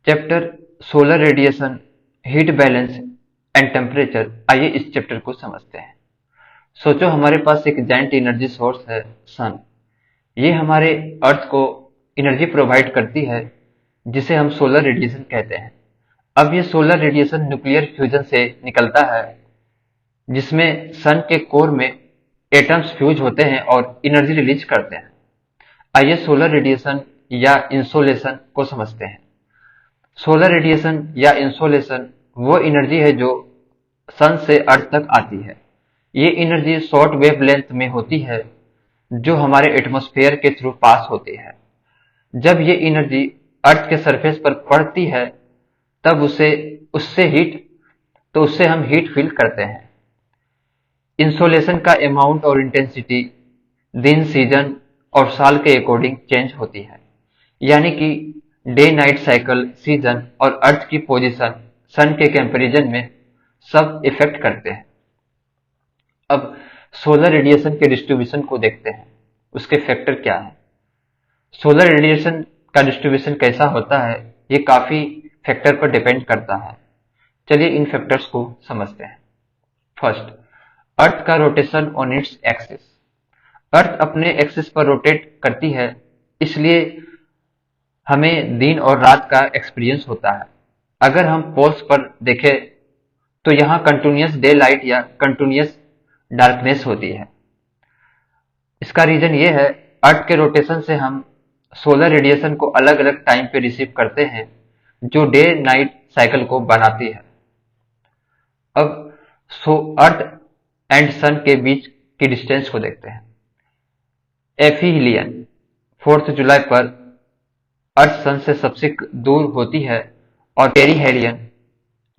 Chapter solar radiation, heat balance and temperature. आइए इस chapter को समझते हैं। सोचो हमारे पास एक जाइंट एनर्जी सोर्स है, सन। ये हमारे अर्थ को एनर्जी प्रोवाइड करती है, जिसे हम सोलर रेडिएशन कहते हैं। अब ये सोलर रेडिएशन न्यूक्लियर फ्यूजन से निकलता है, जिसमें सन के कोर में एटम्स फ्यूज होते हैं और एनर्जी रिलीज करते हैं। आइए सोलर रेडिएशन या इंसोलेशन को समझते हैं। सोलर रेडिएशन या इंसोलेशन वो एनर्जी है जो सन से अर्थ तक आती है। ये एनर्जी शॉर्ट वेव लेंथ में होती है, जो हमारे एटमॉस्फेयर के थ्रू पास होती है। जब ये एनर्जी अर्थ के सरफेस पर पड़ती है, तब उससे हम हीट फील करते हैं। इंसोलेशन का अमाउंट और इंटेंसिटी दिन, सीजन और साल के अकॉर्डिंग चेंज होती है। यानी कि डे नाइट साइकिल, सीजन और अर्थ की पोजीशन सन के कंपैरिजन में सब इफेक्ट करते हैं। अब सोलर रेडिएशन के डिस्ट्रीब्यूशन को देखते हैं, उसके फैक्टर क्या है। सोलर रेडिएशन का डिस्ट्रीब्यूशन कैसा होता है, ये काफी फैक्टर पर डिपेंड करता है। चलिए इन फैक्टर्स को समझते हैं। फर्स्ट, अर्थ का रोटेशन ऑन इट्स एक्सिस। अर्थ अपने एक्सिस पर रोटेट करती है, इसलिए हमें दिन और रात का एक्सपीरियंस होता है। अगर हम पोल्स पर देखें तो यहाँ कंटिन्यूअस डे लाइट या कंटिन्यूअस डार्कनेस होती है। इसका रीजन ये है, अर्थ के रोटेशन से हम सोलर रेडिएशन को अलग अलग टाइम पे रिसीव करते हैं, जो डे नाइट साइकिल को बनाती है। अब अर्थ एंड सन के बीच की डिस्टेंस को देखते हैं। एफिलियन 4 जुलाई पर अर्थ सन से सबसे दूर होती है और पेरिहेलियन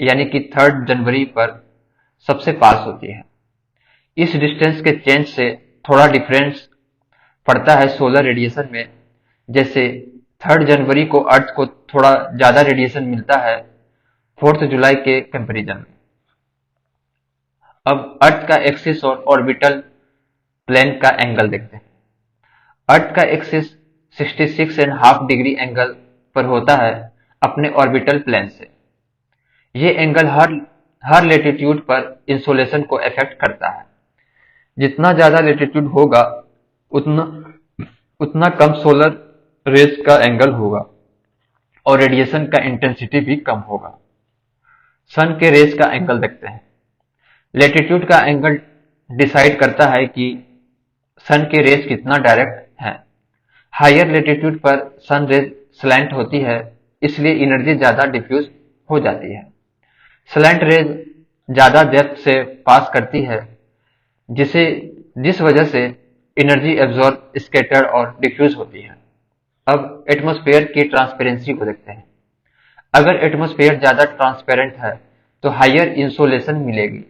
यानी कि 3 जनवरी पर सबसे पास होती है। इस डिस्टेंस के चेंज से थोड़ा डिफरेंस पड़ता है सोलर रेडिएशन में। जैसे 3 जनवरी को अर्थ को थोड़ा ज्यादा रेडिएशन मिलता है 4 जुलाई के कंपैरिजन में। अब अर्थ का एक्सिस और ऑर्बिटल प्लेन का एंगल देखते हैं। अर्थ का एक्सिस 66.5 डिग्री एंगल पर होता है अपने ऑर्बिटल प्लेन से। ये एंगल हर लेटीट्यूड पर इंसोलेशन को अफेक्ट करता है। जितना ज्यादा लेटीट्यूड होगा, उतना उतना कम सोलर रेज का एंगल होगा और रेडिएशन का इंटेंसिटी भी कम होगा। सन के रेज का एंगल देखते हैं। लेटीट्यूड का एंगल डिसाइड करता है कि सन के रेज कितना डायरेक्ट है। हायर लेटीट्यूड पर सन रेज स्लैंट होती है, इसलिए एनर्जी ज्यादा डिफ्यूज हो जाती है। स्लैंट रेज ज्यादा डेप्थ से पास करती है, जिस वजह से एनर्जी एब्जॉर्ब, स्कैटर और डिफ्यूज होती है। अब एटमॉस्फेयर की ट्रांसपेरेंसी को देखते हैं। अगर एटमॉस्फेयर ज्यादा ट्रांसपेरेंट है तो हायर इंसोलेशन मिलेगी,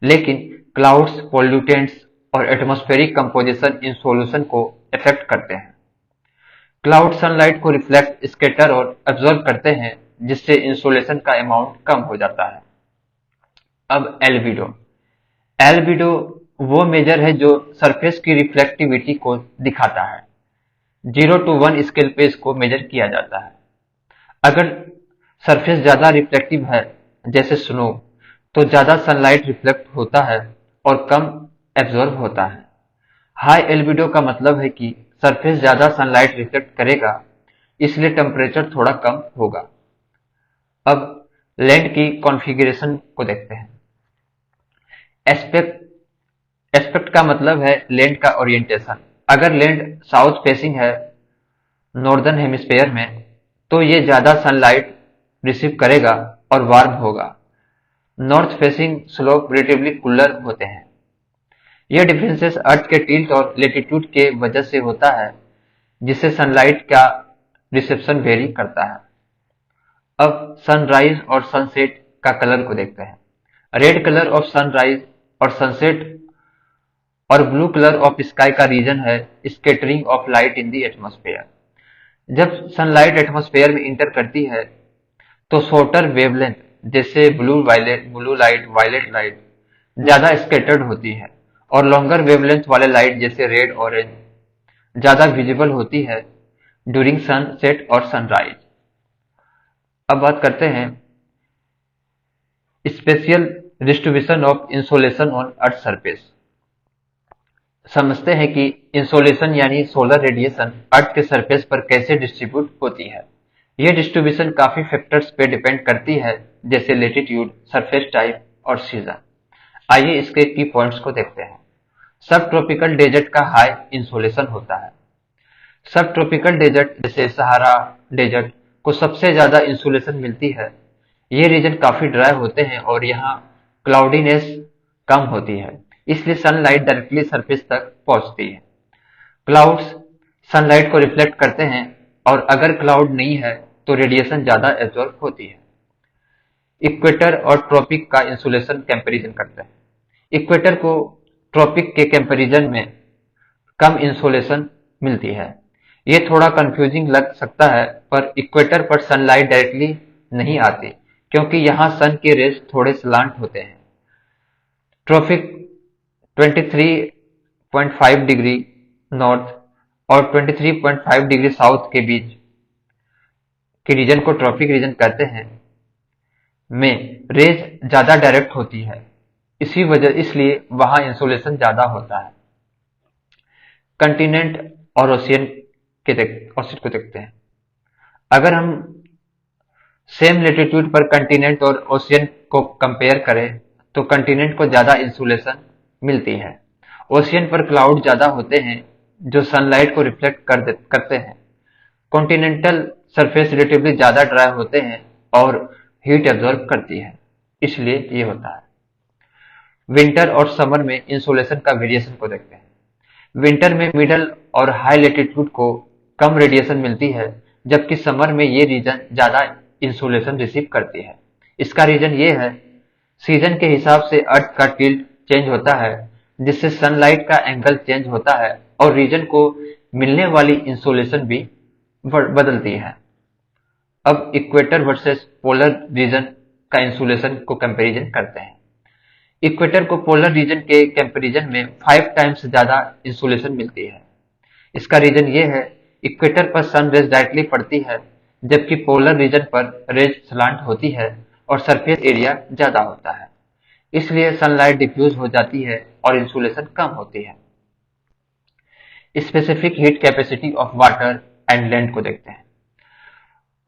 लेकिन क्लाउड्स, पोल्यूटेंट्स और एटमॉस्फेरिक कंपोजिशन इंसोलेशन को इफेक्ट करते हैं। क्लाउड सनलाइट को रिफ्लेक्ट, स्कैटर और एब्जॉर्ब करते हैं, जिससे इंसोलेशन का अमाउंट कम हो जाता है। अब एल्बिडो। एल्बिडो वो मेजर है जो सरफेस की रिफ्लेक्टिविटी को दिखाता है। 0 to 1 स्केल पे इसको मेजर किया जाता है। अगर सरफेस ज्यादा रिफ्लेक्टिव है, जैसे स्नो, तो ज्यादा सनलाइट रिफ्लेक्ट होता है और कम एब्जॉर्ब होता है। हाई एल्बिडो का मतलब है कि सरफेस ज्यादा सनलाइट रिफ्लेक्ट करेगा, इसलिए टेम्परेचर थोड़ा कम होगा। अब लैंड की कॉन्फ़िगरेशन को देखते हैं। एस्पेक्ट का मतलब है लैंड का ओरिएंटेशन। अगर लैंड साउथ फेसिंग है नॉर्दर्न हेमिस्फेयर में, तो ये ज्यादा सनलाइट रिसीव करेगा और वार्म होगा। North facing slope relatively cooler होते हैं। यह डिफरेंसेस अर्थ के टिल्ट और लेटीट्यूड के वजह से होता है, जिससे सनलाइट का रिसेप्शन वेरी करता है। अब सनराइज और सनसेट का कलर को देखते हैं। रेड कलर ऑफ सनराइज और सनसेट और ब्लू कलर ऑफ स्काई का रीजन है scattering of light in the atmosphere. जब सनलाइट एटमॉस्फेयर में इंटर करती है तो शॉर्टर वेवलेंथ, जैसे ब्लू लाइट, वायलेट लाइट ज्यादा स्कैटर्ड होती है और लॉन्गर वेवलेंथ वाले लाइट जैसे रेड, ऑरेंज ज्यादा विजिबल होती है ड्यूरिंग सनसेट और सनराइज। अब बात करते हैं spatial distribution of insolation on earth surface. समझते हैं कि इंसोलेशन यानी सोलर रेडिएशन अर्थ के सरफेस पर कैसे डिस्ट्रीब्यूट होती है। यह डिस्ट्रीब्यूशन काफी फैक्टर्स पे डिपेंड करती है, जैसे लेटीट्यूड, सरफेस टाइप और सीजन। आइए इसके की पॉइंट्स को देखते हैं। सब ट्रॉपिकल डेजर्ट का हाई इंसोलेशन होता है। सब ट्रॉपिकल डेजर्ट जैसे सहारा डेजर्ट को सबसे ज्यादा इंसोलेशन मिलती है। ये रीजन काफी ड्राई होते हैं और यहाँ क्लाउडीनेस कम होती है, इसलिए सनलाइट डायरेक्टली सरफेस तक पहुंचती है। क्लाउड्स सनलाइट को रिफ्लेक्ट करते हैं और अगर क्लाउड नहीं है तो रेडिएशन ज्यादा एब्जॉर्ब होती है। इक्वेटर और ट्रॉपिक का इंसोलेशन कंपैरिजन करते हैं। इक्वेटर को ट्रॉपिक के कंपैरिजन में कम इंसोलेशन मिलती है। ये थोड़ा कंफ्यूजिंग लग सकता है, पर इक्वेटर पर सनलाइट डायरेक्टली नहीं आती क्योंकि यहाँ सन के रेज थोड़े स्लांट होते हैं। ट्रॉपिक 23.5 डिग्री नॉर्थ और 23.5 डिग्री साउथ के बीच के रीजन को ट्रॉपिक रीजन कहते हैं, में रेज ज्यादा डायरेक्ट होती है, इसलिए वहां इंसोलेशन ज्यादा होता है। कंटिनेंट और ओशियन को देखते हैं। अगर हम सेम लेटीट्यूड पर कंटिनेंट और ओशियन को कंपेयर करें तो कंटिनेंट को ज्यादा इंसुलेशन मिलती है। ओशियन पर क्लाउड ज्यादा होते हैं जो सनलाइट को रिफ्लेक्ट करते हैं। कॉन्टिनेंटल सरफेस रिलेटिवली ज्यादा ड्राई होते हैं और हीट एब्जॉर्ब करती है, इसलिए ये होता है। विंटर और समर में इंसोलेशन का वेरिएशन को देखते हैं। विंटर में मिडल और हाई लेटीट्यूड को कम रेडिएशन मिलती है, जबकि समर में ये रीजन ज्यादा इंसोलेशन रिसीव करती है। इसका रीजन ये है, सीजन के हिसाब से अर्थ का टिल्ट चेंज होता है, जिससे सनलाइट का एंगल चेंज होता है और रीजन को मिलने वाली इंसोलेशन भी बदलती है। अब इक्वेटर वर्सेस पोलर रीजन का इंसुलेशन को कंपैरिजन करते हैं। इक्वेटर को पोलर रीजन के कंपैरिजन में 5 टाइम्स ज्यादा इंसुलेशन मिलती है। इसका रीजन ये है, इक्वेटर पर सन रेज डायरेक्टली पड़ती है, जबकि पोलर रीजन पर रेज स्लांट होती है और सरफेस एरिया ज्यादा होता है, इसलिए सनलाइट डिफ्यूज हो जाती है और इंसुलेशन कम होती है। Specific heat capacity of water and land को देखते हैं।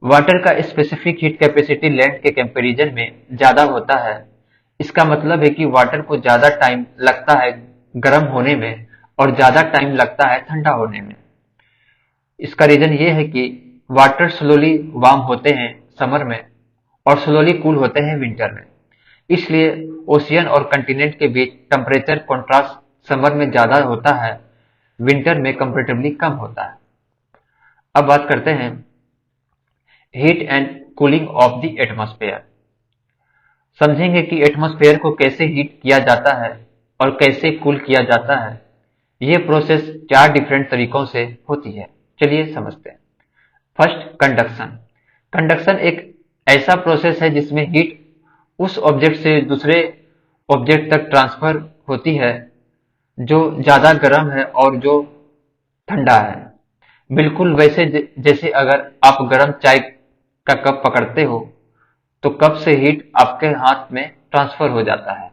वाटर का स्पेसिफिक हीट कैपेसिटी लैंड के कंपैरिजन में ज्यादा होता है। इसका मतलब है कि वाटर को ज्यादा टाइम लगता है गर्म होने में और ज्यादा टाइम लगता है ठंडा होने में। इसका रीजन ये है कि वाटर स्लोली वार्म होते हैं समर में और स्लोली कूल होते हैं विंटर में, इसलिए ओशियन और कंटिनेंट के बीच टेम्परेचर कॉन्ट्रास्ट समर में ज्यादा होता है, विंटर में कंपैरेटिवली कम होता है। अब बात करते हैं heat and cooling of the atmosphere. समझेंगे कि एटमॉस्फेयर को कैसे हीट किया जाता है और कैसे कूल किया जाता है। ये प्रोसेस 4 डिफरेंट तरीकों से होती है, चलिए समझते हैं। First, conduction. कंडक्शन एक ऐसा प्रोसेस है जिसमें हीट उस ऑब्जेक्ट से दूसरे ऑब्जेक्ट तक ट्रांसफर होती है जो ज्यादा गर्म है और जो ठंडा है। बिल्कुल वैसे जैसे अगर आप गर्म चाय का कप पकड़ते हो तो कप से हीट आपके हाथ में ट्रांसफर हो जाता है।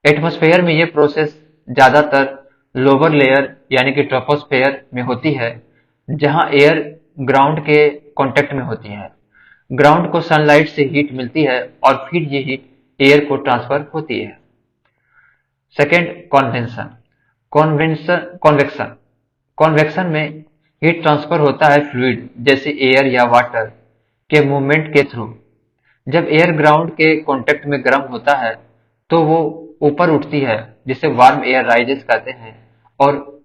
एटमॉस्फेयर में यह प्रोसेस ज्यादातर लोअर लेयर यानी कि ट्रोपोस्फेयर में होती है, जहां एयर ग्राउंड के कांटेक्ट में होती है। ग्राउंड को सनलाइट से हीट मिलती है और फिर ये हीट एयर को ट्रांसफर होती है। Second, convection. कॉन्वेक्शन कॉन्वेक्शन में हीट ट्रांसफर होता है फ्लूइड जैसे एयर या वाटर के मूवमेंट के थ्रू। जब एयर ग्राउंड के कांटेक्ट में गर्म होता है तो वो ऊपर उठती है, जिसे वार्म एयर राइजेस कहते हैं, और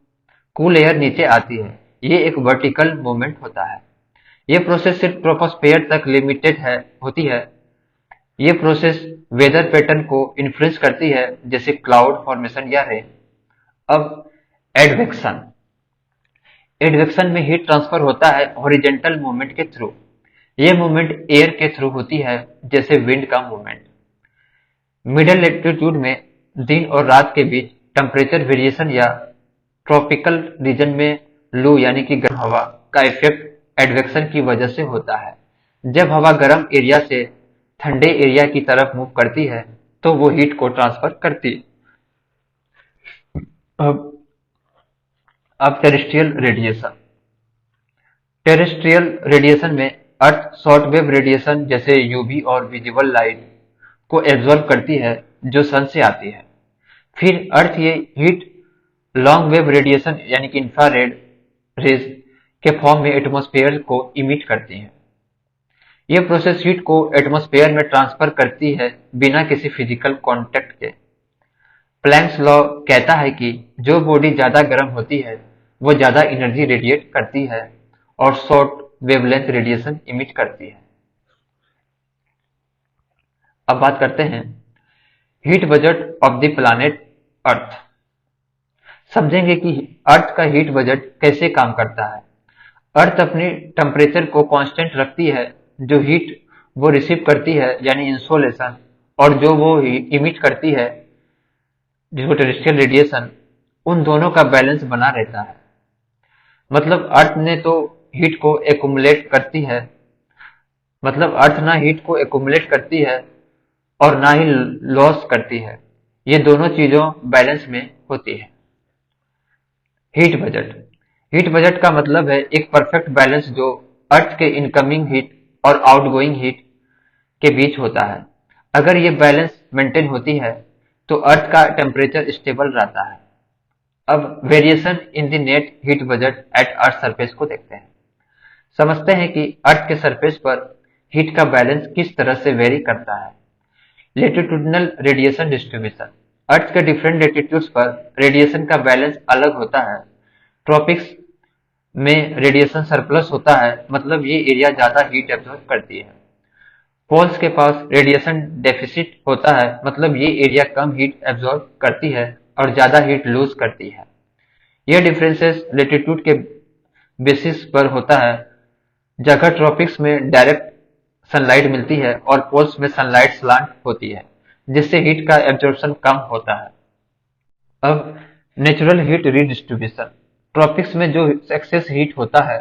कूल एयर नीचे आती है। ये एक वर्टिकल मूवमेंट होता है। ये प्रोसेस सिर्फ ट्रोपोस्फेयर तक लिमिटेड होती है। ये प्रोसेस वेदर पैटर्न को इन्फ्लुएंस करती है, जैसे क्लाउड फॉर्मेशन या रेन। अब एडवेक्शन। एडवेक्शन में हीट ट्रांसफर होता है हॉरिजॉन्टल मूवमेंट के थ्रू। ये मूवमेंट एयर के थ्रू होती है, जैसे विंड का मूवमेंट। मिडिल लेटीट्यूड में दिन और रात के बीच टेम्परेचर वेरिएशन या ट्रॉपिकल रीजन में लू यानी कि गर्म हवा का इफेक्ट एडवेक्शन की वजह से होता है। जब हवा गर्म एरिया से ठंडे एरिया की तरफ मूव करती है तो वो हीट को ट्रांसफर करती है। अब अब टेरेस्ट्रियल रेडिएशन। टेरेस्ट्रियल रेडिएशन में अर्थ शॉर्ट वेव रेडिएशन जैसे यूवी और विजिबल लाइट को एब्जॉर्ब करती है जो सन से आती है। फिर अर्थ ये हीट लॉन्ग वेव रेडिएशन यानी कि इंफ्रारेड रेज के फॉर्म में एटमॉस्फेयर को इमिट करती है। ये प्रोसेस हीट को एटमॉस्फेयर में ट्रांसफर करती है बिना किसी फिजिकल कांटेक्ट के। प्लैंक्स लॉ कहता है कि जो बॉडी ज्यादा गर्म होती है वो ज्यादा एनर्जी रेडिएट करती है और शॉर्ट वेवलेंथ रेडिएशन इमिट करती है। अब बात करते हैं heat budget of the planet earth. समझेंगे कि अर्थ का हीट बजट कैसे काम करता है। अर्थ अपनी टेम्परेचर को कांस्टेंट रखती है, जो हीट वो रिसीव करती है यानी इंसोलेशन, और जो वो इमिट करती है जिसको टेरेस्ट्रियल रेडिएशन, उन दोनों का बैलेंस बना रहता है। मतलब अर्थ ने तो हीट को एक्युमुलेट करती है मतलब अर्थ ना हीट को एक्युमुलेट करती है और ना ही लॉस करती है। ये दोनों चीजों बैलेंस में होती है। Heat budget. हीट बजट का मतलब है एक परफेक्ट बैलेंस जो अर्थ के इनकमिंग हीट और आउटगोइंग हीट के बीच होता है। अगर ये बैलेंस मेंटेन होती है तो अर्थ का टेम्परेचर स्टेबल रहता है। अब variation in the net heat budget at earth surface को देखते हैं। समझते हैं कि अर्थ के सरफेस पर हीट का बैलेंस किस तरह से वेरी करता है। Latitudinal radiation distribution. अर्थ के डिफरेंट लेटिट्यूड्स पर रेडिएशन का बैलेंस अलग होता है। ट्रॉपिक्स में रेडिएशन सरप्लस होता है, मतलब ये एरिया ज्यादा हीट एब्जॉर्ब करती है। पोल्स के पास रेडिएशन डेफिसिट होता है, मतलब ये एरिया कम हीट एब्जॉर्ब करती है और ज्यादा हीट लूज करती है। यह डिफरेंसेस लेटिट्यूड के बेसिस पर होता है। जगह ट्रॉपिक्स में डायरेक्ट सनलाइट मिलती है और पोल्स में सनलाइट स्लांट होती है, जिससे हीट का एब्जॉर्प्शन कम होता है। अब नेचुरल हीट रीडिस्ट्रीब्यूशन। ट्रॉपिक्स में जो एक्सेस हीट होता है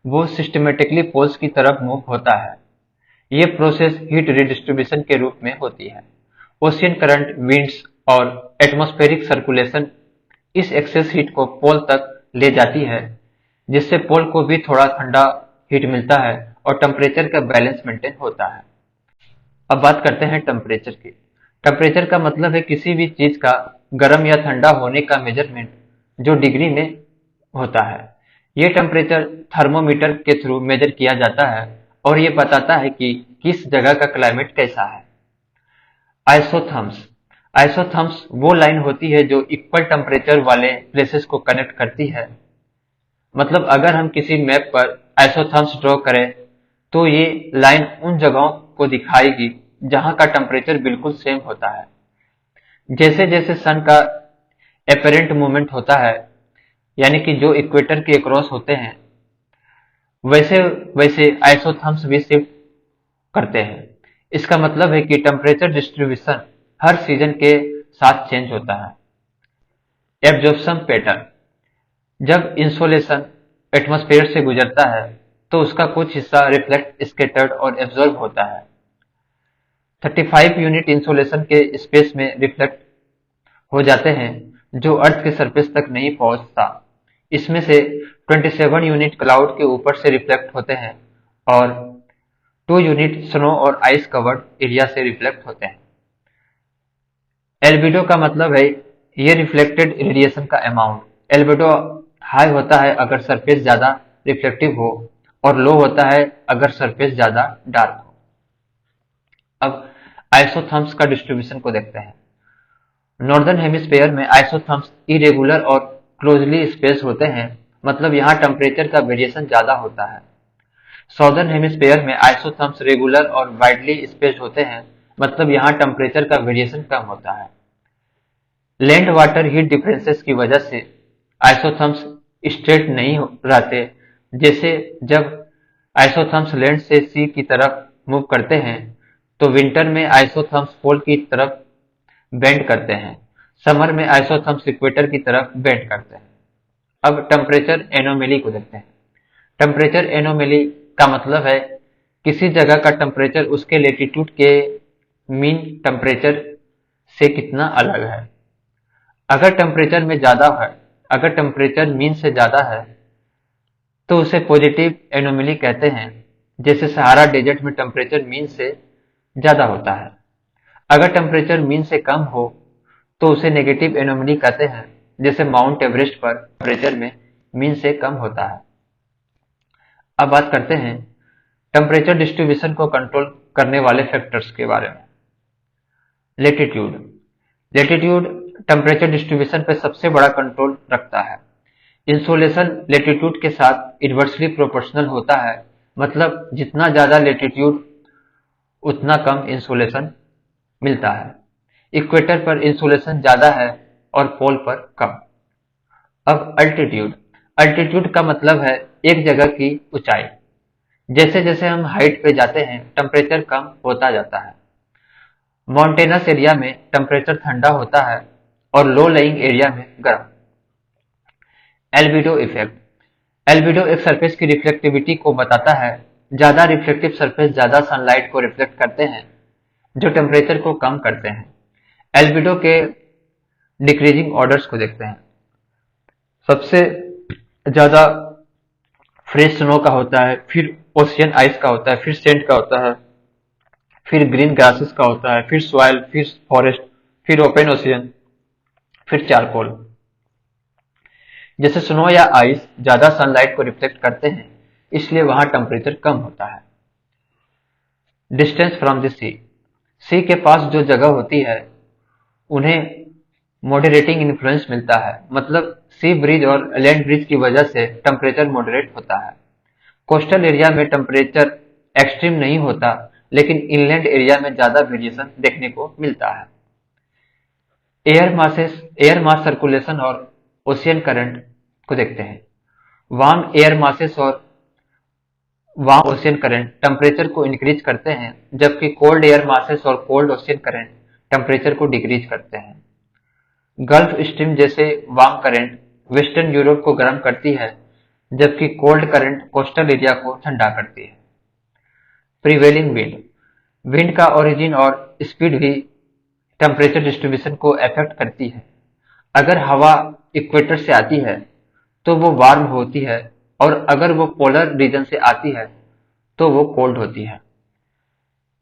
वो सिस्टमेटिकली पोल्स की तरफ मूव होता है। ये प्रोसेस हीट रीडिस्ट्रीब्यूशन के रूप में होती है। ओशियन करंट, विंड्स और एटमॉस्फेरिक सर्कुलेशन इस एक्सेस हीट को पोल तक ले जाती है, जिससे पोल को भी थोड़ा ठंडा हीट मिलता है और टेम्परेचर का बैलेंस मेंटेन होता है। अब बात करते हैं टेम्परेचर की। टेम्परेचर का मतलब है किसी भी चीज का गर्म या ठंडा होने का मेजरमेंट जो डिग्री में होता है। ये टेम्परेचर थर्मोमीटर के थ्रू मेजर किया जाता है और ये बताता है कि किस जगह का क्लाइमेट कैसा है। आइसोथर्म्स। आइसोथर्म्स वो लाइन होती है जो इक्वल टेम्परेचर वाले प्लेसेस को कनेक्ट करती है। मतलब अगर हम किसी मैप पर आइसोथर्म्स ड्रॉ करें तो ये लाइन उन जगहों को दिखाएगी जहां का टेम्परेचर बिल्कुल सेम होता है। जैसे जैसे सन का एपरेंट मूवमेंट होता है, यानी कि जो इक्वेटर के क्रॉस होते हैं, वैसे वैसे आइसोथर्म्स भी शिफ्ट करते हैं। इसका मतलब है कि टेम्परेचर डिस्ट्रीब्यूशन हर सीजन के साथ चेंज होता है। Absorption pattern. जब इंसोलेशन एटमॉस्फेयर से गुजरता है तो उसका कुछ हिस्सा रिफ्लेक्ट, स्कैटर्ड और एब्जॉर्ब होता है। 35 यूनिट इंसोलेशन के स्पेस में रिफ्लेक्ट हो जाते हैं जो अर्थ के सरफेस तक नहीं पहुंचता। इसमें से 27 यूनिट क्लाउड के ऊपर से रिफ्लेक्ट होते हैं और 2 यूनिट स्नो और आइस कवर्ड एरिया से रिफ्लेक्ट होते हैं। एल्बिडो का मतलब है ये रिफ्लेक्टेड रेडिएशन का अमाउंट। एल्बिडो हाई होता है अगर सरफेस ज्यादा रिफ्लेक्टिव हो और लो होता है अगर सरफेस ज्यादा डार्क हो। अब आइसोथर्म्स का डिस्ट्रीब्यूशन को देखते हैं। नॉर्दर्न हेमिस्फेयर में आइसोथर्म्स इरेगुलर और क्लोजली स्पेस होते हैं, मतलब यहाँ टेम्परेचर का वेरिएशन ज्यादा होता है। साउदर्न हेमिस्फेयर में आइसोथर्म्स रेगुलर और वाइडली स्पेस होते हैं, मतलब यहाँ टेम्परेचर का वेरिएशन कम होता है। लैंड वाटर हीट डिफरेंसेस की वजह से आइसोथर्म्स स्ट्रेट नहीं रहते। जैसे जब आइसोथर्म्स लैंड से सी की तरफ मूव करते हैं तो विंटर में आइसोथर्म्स पोल की तरफ बेंड करते हैं, समर में आइसोथर्म्स इक्वेटर की तरफ बेंड करते हैं। अब टेम्परेचर एनोमेली को देखते हैं। टेम्परेचर एनोमेली का मतलब है किसी जगह का टेम्परेचर उसके लेटीट्यूड के मीन टेम्परेचर से कितना अलग है। अगर टेम्परेचर मीन से ज्यादा है तो उसे पॉजिटिव एनोमली कहते हैं, जैसे सहारा डेजर्ट में टेम्परेचर मीन से ज्यादा होता है। अगर टेम्परेचर मीन से कम हो तो उसे नेगेटिव एनोमली कहते हैं, जैसे माउंट एवरेस्ट पर टेम्परेचर में मीन से कम होता है। अब बात करते हैं टेम्परेचर डिस्ट्रीब्यूशन को कंट्रोल करने वाले फैक्टर्स के बारे में। लेटीट्यूड लेटीट्यूड टेम्परेचर डिस्ट्रीब्यूशन पर सबसे बड़ा कंट्रोल रखता है। इंसोलेशन लेटीट्यूड के साथ इन्वर्सली प्रोपोर्शनल होता है, मतलब जितना ज्यादा लेटीट्यूड उतना कम इंसोलेशन मिलता है। इक्वेटर पर इंसोलेशन ज्यादा है और पोल पर कम। अब अल्टीट्यूड का मतलब है एक जगह की ऊंचाई। जैसे जैसे हम हाइट पे जाते हैं टेम्परेचर कम होता जाता है। माउंटेनस एरिया में टेम्परेचर ठंडा होता है और लो लेइंग एरिया में गर्म। एल्बिडो इफेक्ट एल्बिडो एक सरफेस की रिफ्लेक्टिविटी को बताता है। ज्यादा रिफ्लेक्टिव सरफेस ज्यादा सनलाइट को रिफ्लेक्ट करते हैं, जो टेम्परेचर को कम करते हैं। एल्बिडो के डिक्रीजिंग ऑर्डर्स को देखते हैं। सबसे ज्यादा फ्रेश स्नो का होता है, फिर ओशियन आइस का होता है, फिर सेंट का होता है, फिर ग्रीन ग्रासेस का होता है, फिर सॉइल, फिर फॉरेस्ट, फिर ओपन ओशियन, फिर चारकोल। जैसे स्नो या आइस ज्यादा सनलाइट को रिफ्लेक्ट करते हैं, इसलिए वहां टेम्परेचर कम होता है। डिस्टेंस फ्रॉम द सी के पास जो जगह होती है उन्हें मॉडरेटिंग इन्फ्लुएंस मिलता है, मतलब सी ब्रिज और लैंड ब्रिज की वजह से टेम्परेचर मॉडरेट होता है। कोस्टल एरिया में टेम्परेचर एक्सट्रीम नहीं होता, लेकिन इनलैंड एरिया में ज्यादा वेरिएशन देखने को मिलता है। एयर मास सर्कुलेशन और ओशियन करंट को देखते हैं। वार्म एयर मासेस और वार्म ओशियन करंट टेम्परेचर को इंक्रीज करते हैं, जबकि कोल्ड एयर मासेस और कोल्ड ओशियन करंट टेम्परेचर को डिक्रीज करते हैं। गल्फ स्ट्रीम जैसे वार्म करंट वेस्टर्न यूरोप को गर्म करती है, जबकि कोल्ड करंट कोस्टल एरिया को ठंडा करती है। प्रिवेलिंग विंड का ओरिजिन और स्पीड भी टेम्परेचर डिस्ट्रीब्यूशन को अफेक्ट करती है। अगर हवा इक्वेटर से आती है तो वो वार्म होती है, और अगर वो पोलर रीजन से आती है तो वो कोल्ड होती है।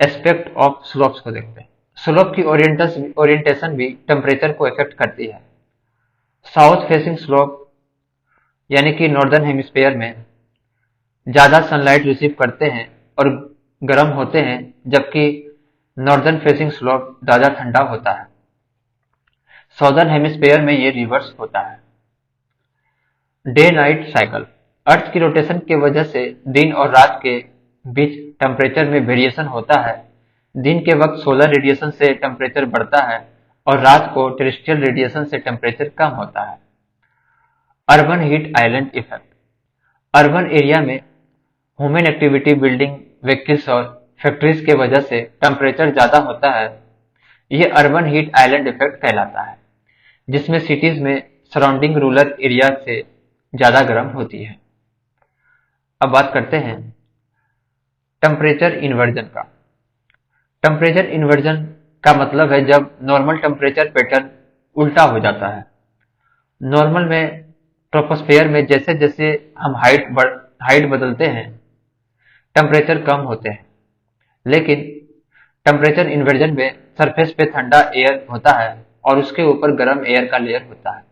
एस्पेक्ट ऑफ स्लोप्स को देखते हैं। स्लोप की ओरिएंटेशन भी टेम्परेचर को इफेक्ट करती है। साउथ फेसिंग स्लोप यानी कि नॉर्दर्न हेमिस्फीयर में ज्यादा सनलाइट रिसीव करते हैं और गर्म होते हैं, जबकि नॉर्दर्न फेसिंग स्लोप ज्यादा ठंडा होता है। साउदर्न हेमिस्फीयर में ये रिवर्स होता है। डे नाइट साइकिल अर्थ की रोटेशन की वजह से दिन और रात के बीच टेम्परेचर में वेरिएशन होता है। दिन के वक्त सोलर रेडिएशन से टेम्परेचर बढ़ता है और रात को टेरेस्ट्रियल रेडिएशन से टेम्परेचर कम होता है। Urban heat island effect urban area में ह्यूमन एक्टिविटी, बिल्डिंग, व्हीकल्स और फैक्ट्रीज के वजह से टेम्परेचर ज्यादा होता है। यह अर्बन हीट आइलैंड इफेक्ट कहलाता है, जिसमें सिटीज में सराउंडिंग रूरल एरिया से ज्यादा गर्म होती है। अब बात करते हैं टेम्परेचर इन्वर्जन का। टेम्परेचर इन्वर्जन का मतलब है जब नॉर्मल टेम्परेचर पैटर्न उल्टा हो जाता है। नॉर्मल में ट्रोपोस्फेयर में जैसे जैसे हम हाइट बदलते हैं टेम्परेचर कम होते हैं, लेकिन टेम्परेचर इन्वर्जन में सरफेस पे ठंडा एयर होता है और उसके ऊपर गर्म एयर का लेयर होता है।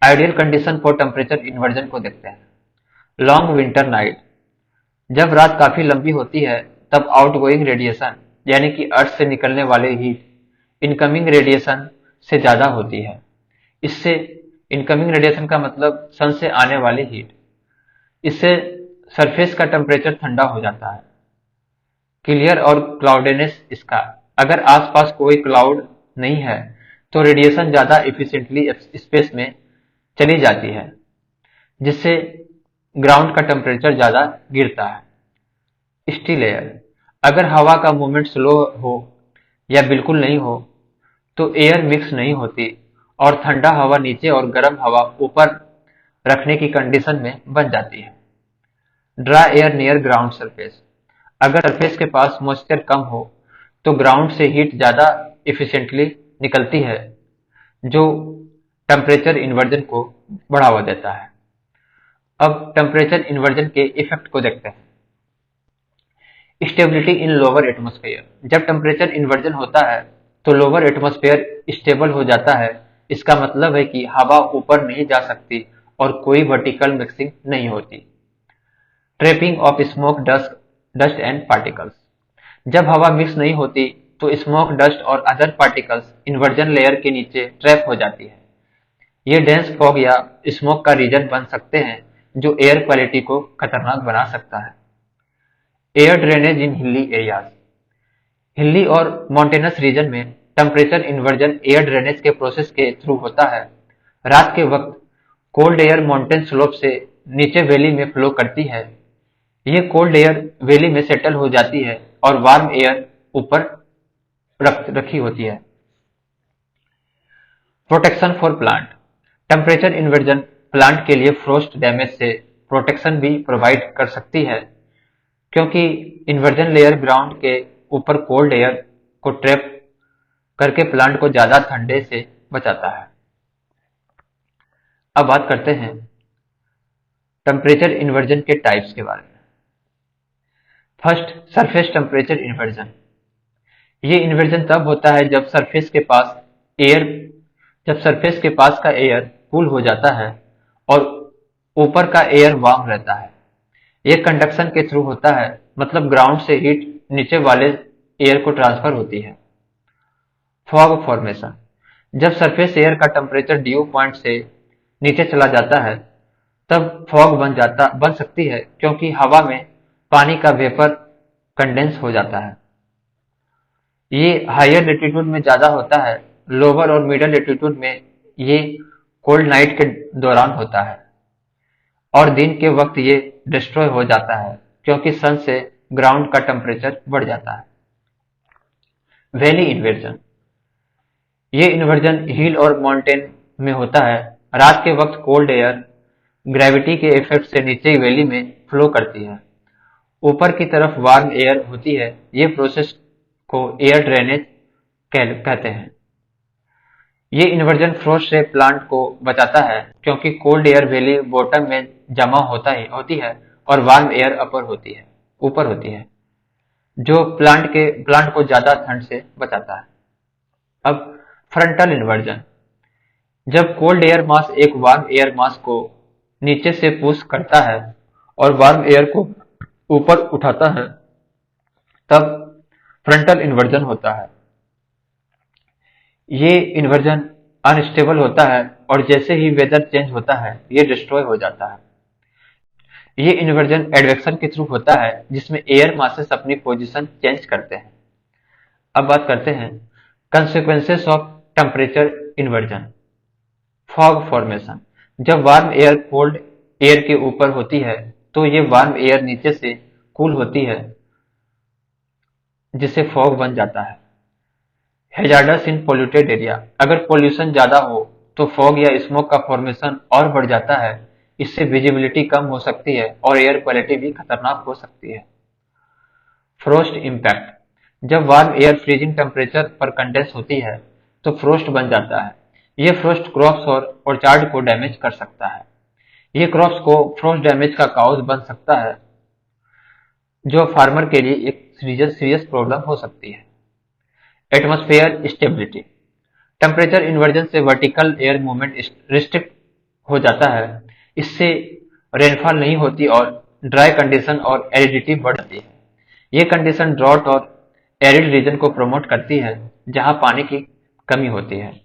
Ideal condition for temperature inversion को देखते हैं। लॉन्ग विंटर नाइट जब रात काफी लंबी होती है तब आउटगोइंग रेडिएशन यानी कि अर्थ से निकलने वाले हीट इनकमिंग रेडिएशन से ज्यादा होती है। इससे इनकमिंग रेडिएशन का मतलब सन से आने वाली हीट, इससे सरफेस का टेम्परेचर ठंडा हो जाता है। क्लियर और क्लाउडेनेस इसका अगर आसपास कोई क्लाउड नहीं है तो रेडिएशन ज्यादा एफिशिएंटली स्पेस में चली जाती है, जिससे ग्राउंड का टेम्परेचर ज्यादा गिरता है। स्टिल एयर अगर हवा का मूवमेंट स्लो हो या बिल्कुल नहीं हो तो एयर मिक्स नहीं होती और ठंडा हवा नीचे और गर्म हवा ऊपर रखने की कंडीशन में बन जाती है। Dry air near ground surface. अगर सरफेस के पास मॉइस्चर कम हो तो ग्राउंड से हीट ज्यादा इफिशिएंटली निकलती है, जो टेम्परेचर इन्वर्जन को बढ़ावा देता है। अब टेम्परेचर इन्वर्जन के इफेक्ट को देखते हैं। Stability in lower atmosphere. जब टेम्परेचर इन्वर्जन होता है तो लोअर एटमॉस्फेयर स्टेबल हो जाता है। इसका मतलब है कि हवा ऊपर नहीं जा सकती और कोई वर्टिकल मिक्सिंग नहीं होती। Trapping of smoke, dust and particles. जब हवा मिक्स नहीं होती तो स्मोक, डस्ट और अदर पार्टिकल्स इन्वर्जन लेयर के नीचे ट्रैप हो जाती है। ये डेंस फॉग या स्मोक का रीजन बन सकते हैं, जो एयर क्वालिटी को खतरनाक बना सकता है। एयर ड्रेनेज इन हिली एरियाज। हिली और माउंटेनस रीजन में टेम्परेचर इन्वर्जन एयर ड्रेनेज के प्रोसेस के थ्रू होता है। रात के वक्त कोल्ड एयर माउंटेन स्लोप से नीचे वैली में फ्लो करती है। ये कोल्ड एयर वैली में सेटल हो जाती है और वार्म एयर ऊपर रखी होती है। Protection for plant. Temperature inversion plant के लिए फ्रोस्ट डैमेज से प्रोटेक्शन भी प्रोवाइड कर सकती है, क्योंकि इन्वर्जन लेयर ग्राउंड के ऊपर कोल्ड एयर को ट्रैप करके प्लांट को ज्यादा ठंडे से बचाता है। अब बात करते हैं टेम्परेचर इन्वर्जन के टाइप्स के बारे में। First, surface temperature inversion. ये इन्वर्जन तब होता है जब सरफेस के पास का एयर कूल हो जाता है और ऊपर का एयर वार्म रहता है। ये कंडक्शन के थ्रू होता है, मतलब ग्राउंड से हीट नीचे वाले एयर को ट्रांसफर होती है। Fog formation. जब सरफेस एयर का टेम्परेचर ड्यू पॉइंट से नीचे चला जाता है तब फॉग बन सकती है, क्योंकि हवा में पानी का वेपर कंडेंस हो जाता है। ये हायर लेटीट्यूड में ज्यादा होता है। लोअर और मिडल लेटीट्यूड में ये कोल्ड नाइट के दौरान होता है और दिन के वक्त ये डिस्ट्रॉय हो जाता है, क्योंकि सन से ग्राउंड का टेम्परेचर बढ़ जाता है। Valley inversion. ये इन्वर्जन हिल और माउंटेन में होता है। रात के वक्त कोल्ड एयर ग्रेविटी के इफेक्ट से नीचे वैली में फ्लो करती है। ऊपर की तरफ वार्म एयर होती है। ये प्रोसेस को एयर ड्रेनेज कहते हैं। ये इन्वर्जन फ्रोस्ट से प्लांट को बचाता है, क्योंकि कोल्ड एयर वैली बॉटम में जमा होती है और वार्म एयर ऊपर होती है, जो प्लांट को ज्यादा ठंड से बचाता है। अब फ्रंटल इन्वर्जन। जब कोल्ड एयर मास एक वार्म एयर मास को नीचे से पुश करता है और वार्म एयर को ऊपर उठाता है, तब फ्रंटल इन्वर्जन होता है। ये इन्वर्जन अनस्टेबल होता है और जैसे ही वेदर चेंज होता है ये डिस्ट्रॉय हो जाता है। ये इन्वर्जन एडवेक्शन के थ्रू होता है, जिसमें एयर मासेस अपनी पोजीशन चेंज करते हैं। अब बात करते हैं consequences of temperature inversion. Fog formation. जब वार्म एयर कोल्ड एयर के ऊपर होती है तो ये वार्म एयर नीचे से कूल होती है, जिससे फॉग बन जाता है। हैजार्डस इन पोल्यूटेड एरिया। अगर पोल्यूशन ज्यादा हो तो फॉग या स्मोक का फॉर्मेशन और बढ़ जाता है। इससे विजिबिलिटी कम हो सकती है और एयर क्वालिटी भी खतरनाक हो सकती है। Frost impact. जब वार्म एयर फ्रीजिंग टेम्परेचर पर कंडेंस होती है तो फ्रोस्ट बन जाता है। ये फ्रोस्ट क्रॉप्स और ऑर्चार्ड को डैमेज कर सकता है। ये क्रॉप्स को फ्रोस्ट डैमेज का काउज बन सकता है, जो फार्मर के लिए एक सीरियस प्रॉब्लम हो सकती है। Atmosphere stability. टेम्परेचर इन्वर्जन से वर्टिकल एयर मूवमेंट रिस्ट्रिक्ट हो जाता है। इससे रेनफॉल नहीं होती और ड्राई कंडीशन और एरिडिटी बढ़ जाती है। ये कंडीशन ड्रॉट और एरिड रीजन को प्रमोट करती है, जहां पानी की कमी होती है।